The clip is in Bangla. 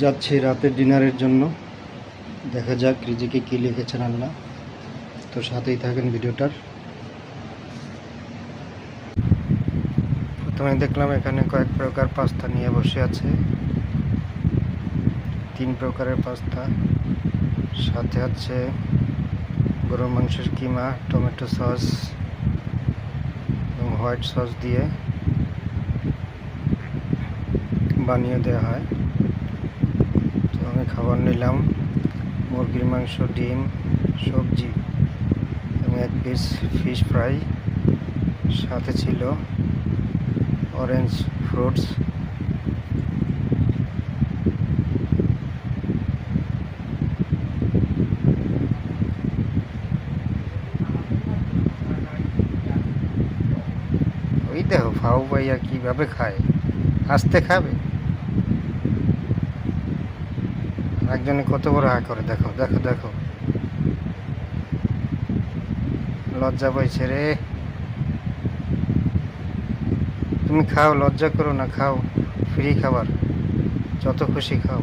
যাচ্ছি রাতের ডিনারের জন্য। দেখা যাক রিজিকে কী লিখেছেন আল্লাহ। তো সাথেই থাকেন ভিডিওটার। প্রথমে দেখলাম এখানে কয়েক প্রকার পাস্তা নিয়ে বসে আছে, 3 প্রকারের পাস্তা। সাথে আছে গরুর মাংসের কিমা, টমেটো সস এবং হোয়াইট সস দিয়ে বানিয়ে দেওয়া হয়। তো আমি খাবার নিলাম মুরগির মাংস, ডিম, সবজি এবং 1 পিস ফিশ ফ্রাই। সাথে ছিল অরেঞ্জ ফ্রুটস। ওই দেখো ফাউ ভাইয়া কীভাবে খায়, আস্তে খাবে। একজনে কত বড় হা করে, দেখো দেখো দেখো, লজ্জা পাইছে রে। তুমি খাও, লজ্জা করো না, খাও, ফ্রি খাবার, যত খুশি খাও।